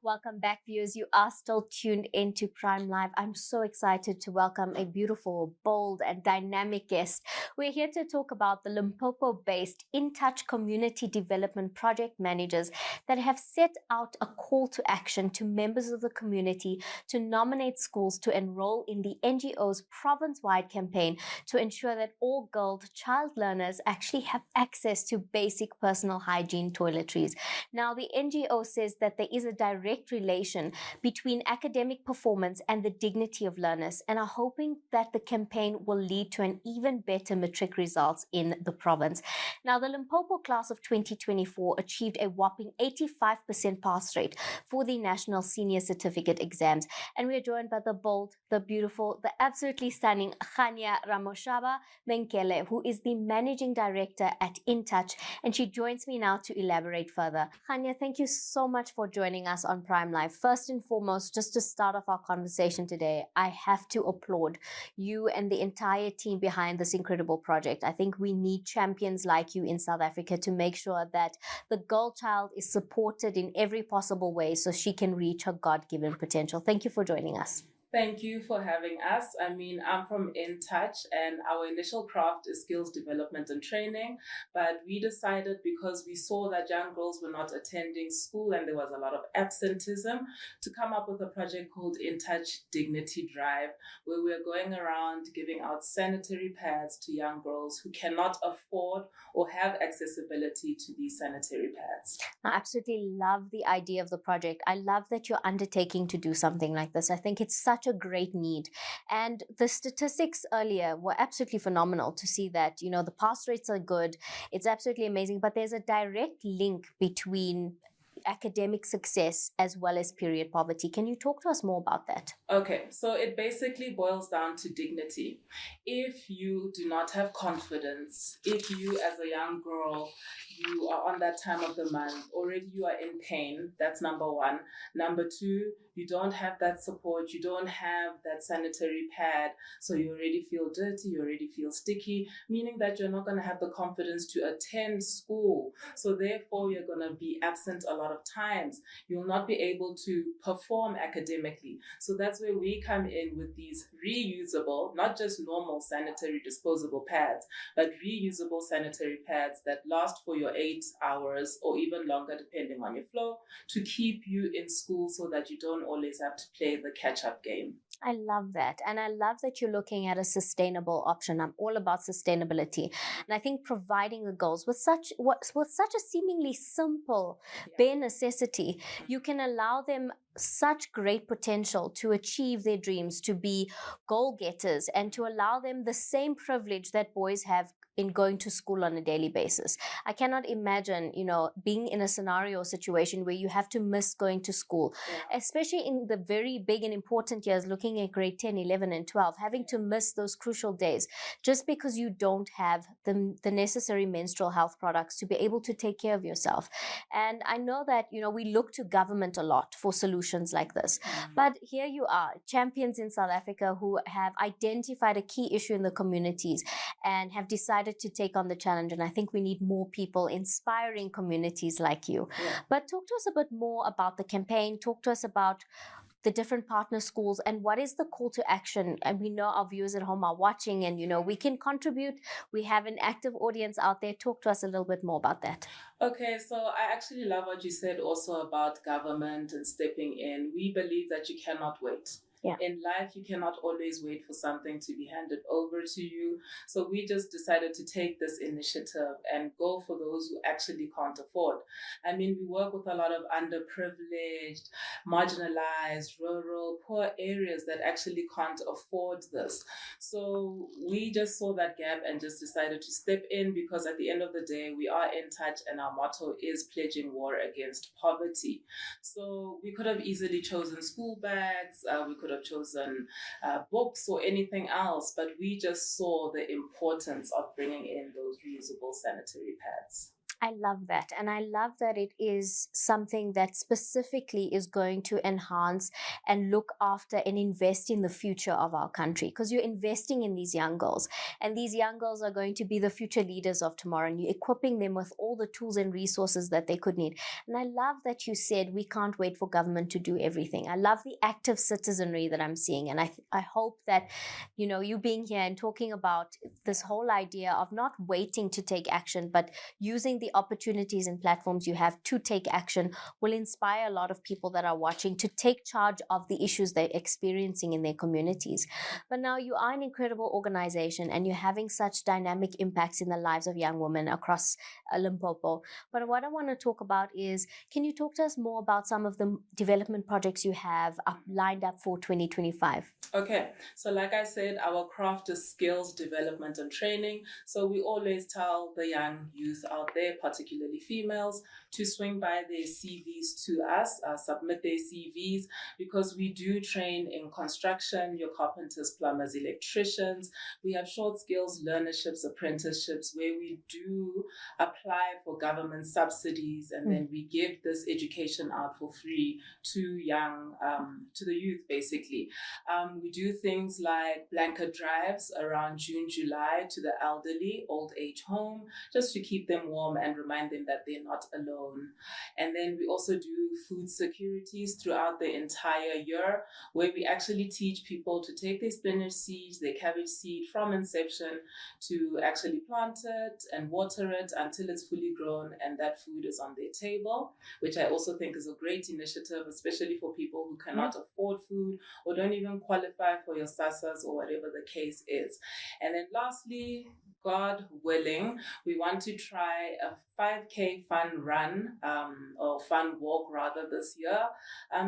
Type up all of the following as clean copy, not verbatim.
Welcome back, viewers. You are still tuned into Prime Live. I'm so excited to welcome a beautiful, bold, and dynamic guest. We're here to talk about the Limpopo-based In Touch community development project managers that have set out a call to action to members of the community to nominate schools to enroll in the NGO's province-wide campaign to ensure that all girl child learners actually have access to basic personal hygiene toiletries. Now, the NGO says that there is a direct relation between academic performance and the dignity of learners, and are hoping that the campaign will lead to an even better matric results in the province. Now, the Limpopo class of 2024 achieved a whopping 85% pass rate for the National Senior Certificate exams, and we are joined by the bold, the beautiful, the absolutely stunning Kganya Ramoshaba-Bbenkele, who is the Managing Director at In Touch, and she joins me now to elaborate further. Kganya, thank you so much for joining us on Prime Live. First and foremost, just to start off our conversation today, I have to applaud you and the entire team behind this incredible project. I think we need champions like you in South Africa to make sure that the girl child is supported in every possible way so she can reach her God-given potential. Thank you for joining us. Thank you for having us. I'm from In Touch, and our initial craft is skills development and training. But we decided, because we saw that young girls were not attending school and there was a lot of absenteeism, to come up with a project called In Touch Dignity Drive, where we're going around giving out sanitary pads to young girls who cannot afford or have accessibility to these sanitary pads. I absolutely love the idea of the project. I love that you're undertaking to do something like this. I think it's such a great need. And the statistics earlier were absolutely phenomenal to see that, the pass rates are good. It's absolutely amazing. But there's a direct link between academic success as well as period poverty. Can you talk to us more about that? Okay, so it basically boils down to dignity. If you do not have confidence, if you as a young girl, you are on that time of the month, already you are in pain, that's number one. Number two, you don't have that support, you don't have that sanitary pad, so you already feel dirty, you already feel sticky, meaning that you're not going to have the confidence to attend school. So therefore, you're going to be absent a lot of times. You'll not be able to perform academically. So that's where we come in with these reusable, not just normal sanitary disposable pads, but reusable sanitary pads that last for your 8 hours or even longer, depending on your flow, to keep you in school so that you don't always have to play the catch-up game. I love that. And I love that you're looking at a sustainable option. I'm all about sustainability. And I think providing the girls with such a seemingly simple, bare necessity, you can allow them such great potential to achieve their dreams, to be goal getters, and to allow them the same privilege that boys have in going to school on a daily basis. I cannot imagine, being in a scenario or situation where you have to miss going to school, especially in the very big and important years, looking at grade 10, 11, and 12, having to miss those crucial days just because you don't have the necessary menstrual health products to be able to take care of yourself. And I know that, we look to government a lot for solutions like this. But here you are, champions in South Africa who have identified a key issue in the communities and have decided to take on the challenge. And I think we need more people inspiring communities like you. But talk to us a bit more about the campaign. Talk to us about the different partner schools and what is the call to action. And we know our viewers at home are watching and, we can contribute. We have an active audience out there. Talk to us a little bit more about that. Okay, so I actually love what you said also about government and stepping in. We believe that you cannot wait. In life, you cannot always wait for something to be handed over to you. So we just decided to take this initiative and go for those who actually can't afford. We work with a lot of underprivileged, marginalized, rural, poor areas that actually can't afford this. So we just saw that gap and just decided to step in, because at the end of the day, we are in touch and our motto is pledging war against poverty. So we could have easily chosen school bags, we could have chosen books or anything else, but we just saw the importance of bringing in those reusable sanitary pads. I love that. And I love that it is something that specifically is going to enhance and look after and invest in the future of our country, because you're investing in these young girls. And these young girls are going to be the future leaders of tomorrow. And you're equipping them with all the tools and resources that they could need. And I love that you said we can't wait for government to do everything. I love the active citizenry that I'm seeing. And I hope that, you being here and talking about this whole idea of not waiting to take action, but using the opportunities and platforms you have to take action will inspire a lot of people that are watching to take charge of the issues they're experiencing in their communities. But now you are an incredible organization and you're having such dynamic impacts in the lives of young women across Limpopo. But what I want to talk about is, can you talk to us more about some of the development projects you have lined up for 2025? Okay, so like I said, our craft is skills development and training. So we always tell the young youth out there, particularly females, to swing by their CVs to us, submit their CVs, because we do train in construction, your carpenters, plumbers, electricians. We have short skills learnerships, apprenticeships, where we do apply for government subsidies, and then we give this education out for free to to the youth, basically. We do things like blanket drives around June, July to the elderly, old age home, just to keep them warm and remind them that they're not alone. And then we also do food securities throughout the entire year, where we actually teach people to take their spinach seeds, their cabbage seed from inception to actually plant it and water it until it's fully grown and that food is on their table, which I also think is a great initiative, especially for people who cannot afford food or don't even qualify for your SASAs or whatever the case is. And then lastly, God willing, we want to try a 5K fun run or fun walk rather this year,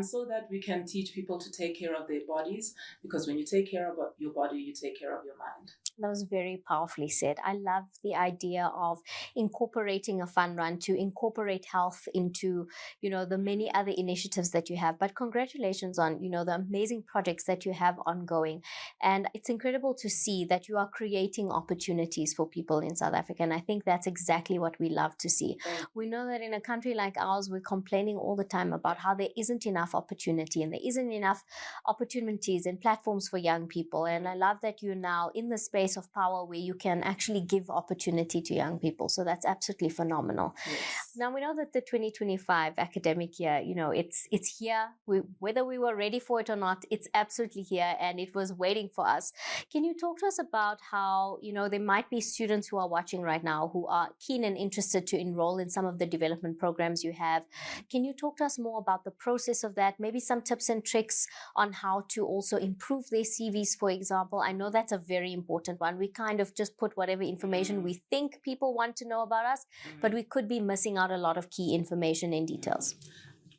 so that we can teach people to take care of their bodies, because when you take care of your body, you take care of your mind. That was very powerfully said. I love the idea of incorporating a fun run to incorporate health into, the many other initiatives that you have. But congratulations on, the amazing projects that you have ongoing. And it's incredible to see that you are creating opportunities for people in South Africa. And I think that's exactly what we love to see. We know that in a country like ours, we're complaining all the time about how there isn't enough opportunity and there isn't enough opportunities and platforms for young people. And I love that you're now in the space of power where you can actually give opportunity to young people. So that's absolutely phenomenal. Yes. Now we know that the 2025 academic year, it's here. Whether we were ready for it or not, it's absolutely here and it was waiting for us. Can you talk to us about how, there might be students who are watching right now who are keen and interested to enroll in some of the development programs you have? Can you talk to us more about the process of that? Maybe some tips and tricks on how to also improve their CVs, for example. I know that's a very important one. We kind of just put whatever information we think people want to know about us, but we could be missing out a lot of key information and details.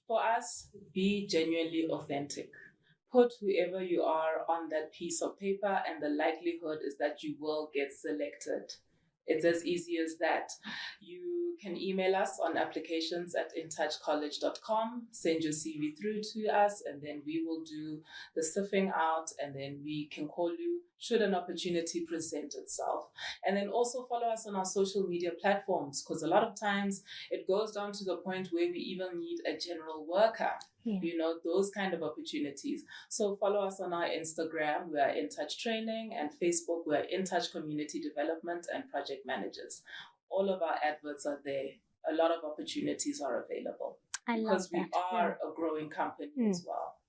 For us, be genuinely authentic. Put whoever you are on that piece of paper, and the likelihood is that you will get selected. It's as easy as that. You can email us on applications@intouchcollege.com, send your CV through to us, and then we will do the sifting out, and then we can call you should an opportunity present itself. And then also follow us on our social media platforms, because a lot of times it goes down to the point where we even need a general worker. Those kind of opportunities. So follow us on our Instagram, we are In Touch Training, and Facebook, we are In Touch Community Development and Project Managers. All of our adverts are there. A lot of opportunities are available because we are a growing company as well.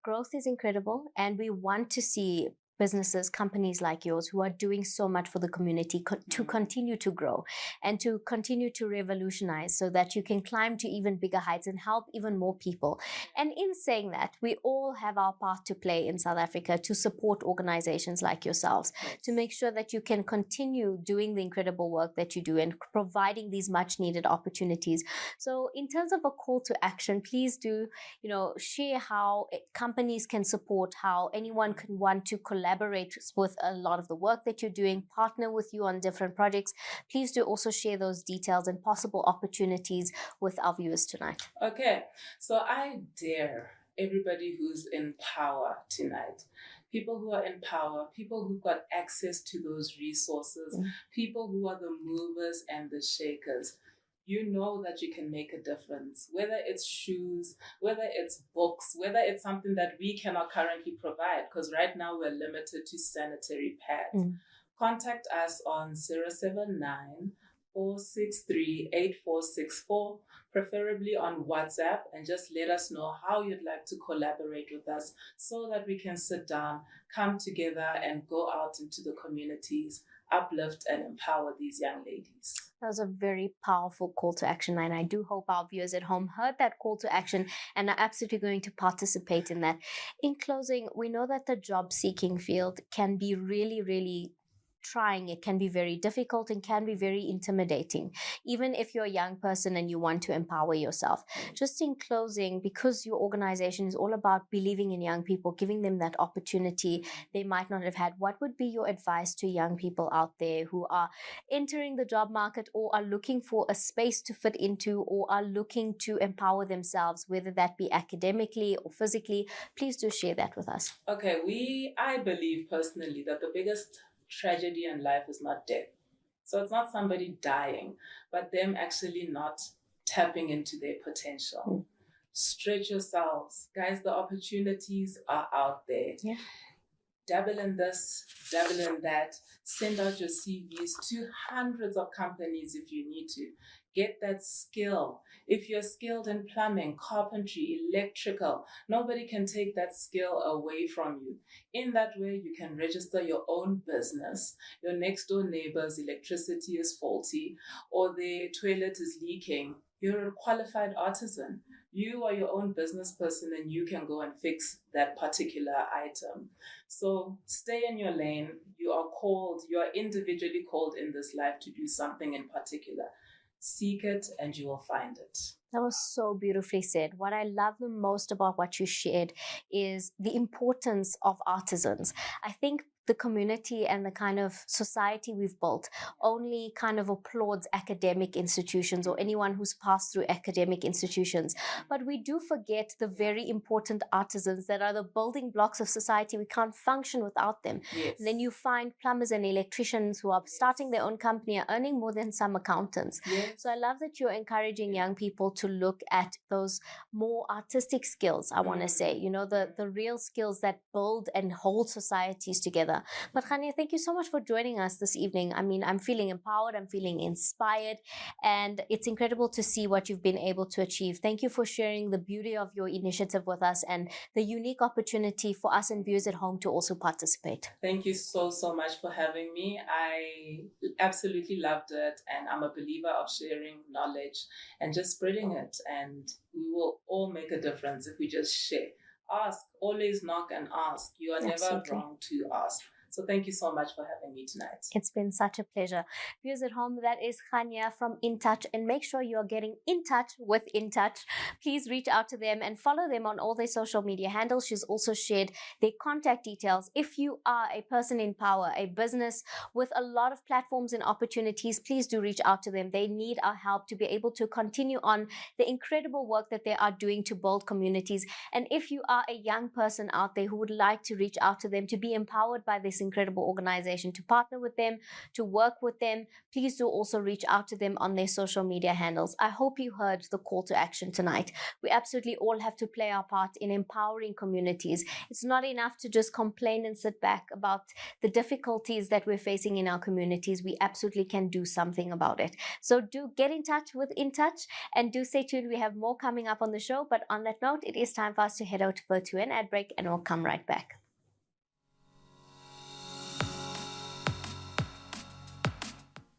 Growth is incredible, and we want to see businesses, companies like yours who are doing so much for the community to continue to grow and to continue to revolutionize so that you can climb to even bigger heights and help even more people. And in saying that, we all have our part to play in South Africa to support organizations like yourselves, to make sure that you can continue doing the incredible work that you do and providing these much needed opportunities. So in terms of a call to action, please do, share how companies can support, how anyone can want to collaborate with a lot of the work that you're doing, partner with you on different projects. Please do also share those details and possible opportunities with our viewers tonight. Okay, so I dare everybody who's in power tonight, people who are in power, people who've got access to those resources, people who are the movers and the shakers. you know that you can make a difference, whether it's shoes, whether it's books, whether it's something that we cannot currently provide, because right now we're limited to sanitary pads. Contact us on 079 463 8464, preferably on WhatsApp, and just let us know how you'd like to collaborate with us so that we can sit down, come together, and go out into the communities, uplift and empower these young ladies. That was a very powerful call to action, and I do hope our viewers at home heard that call to action and are absolutely going to participate in that. In closing, we know that the job seeking field can be really, really trying. It can be very difficult and can be very intimidating, even if you're a young person and you want to empower yourself. Just in closing, because your organization is all about believing in young people, giving them that opportunity they might not have had, what would be your advice to young people out there who are entering the job market or are looking for a space to fit into or are looking to empower themselves, whether that be academically or physically? Please do share that with us. Okay, I believe personally that the biggest tragedy in life is not death. So it's not somebody dying, but them actually not tapping into their potential. Stretch yourselves. Guys, the opportunities are out there. Yeah. Dabble in this, dabble in that. Send out your CVs to hundreds of companies if you need to. Get that skill. If you're skilled in plumbing, carpentry, electrical, nobody can take that skill away from you. In that way, you can register your own business. Your next door neighbor's electricity is faulty or their toilet is leaking. You're a qualified artisan. You are your own business person and you can go and fix that particular item. So stay in your lane. You are called, you are individually called in this life to do something in particular. Seek it and you will find it. That was so beautifully said. What I love the most about what you shared is the importance of artisans. I think the community and the kind of society we've built only kind of applauds academic institutions or anyone who's passed through academic institutions. But we do forget the very important artisans that are the building blocks of society. We can't function without them. Yes. And then you find plumbers and electricians who are starting their own company, are earning more than some accountants. Yes. So I love that you're encouraging young people to look at those more artistic skills, I want to say, you know, the real skills that build and hold societies together. But Kganya, thank you so much for joining us this evening. I mean, I'm feeling empowered, I'm feeling inspired, and it's incredible to see what you've been able to achieve. Thank you for sharing the beauty of your initiative with us and the unique opportunity for us and viewers at home to also participate. Thank you so much for having me. I absolutely loved it, and I'm a believer of sharing knowledge and just spreading it, and we will all make a difference if we just share. Ask, always knock and ask. You are never wrong to ask. So thank you so much for having me tonight. It's been such a pleasure. Viewers at home, that is Kganya from In Touch, and make sure you're getting in touch with In Touch. Please reach out to them and follow them on all their social media handles. She's also shared their contact details. If you are a person in power, a business with a lot of platforms and opportunities, please do reach out to them. They need our help to be able to continue on the incredible work that they are doing to build communities. And if you are a young person out there who would like to reach out to them to be empowered by this incredible organization, to partner with them, to work with them, please do also reach out to them on their social media handles. I hope you heard the call to action tonight. We absolutely all have to play our part in empowering communities. It's not enough to just complain and sit back about the difficulties that we're facing in our communities. We absolutely can do something about it. So do get in touch with In Touch and do stay tuned. We have more coming up on the show. But on that note, it is time for us to head out to an ad break, and we'll come right back.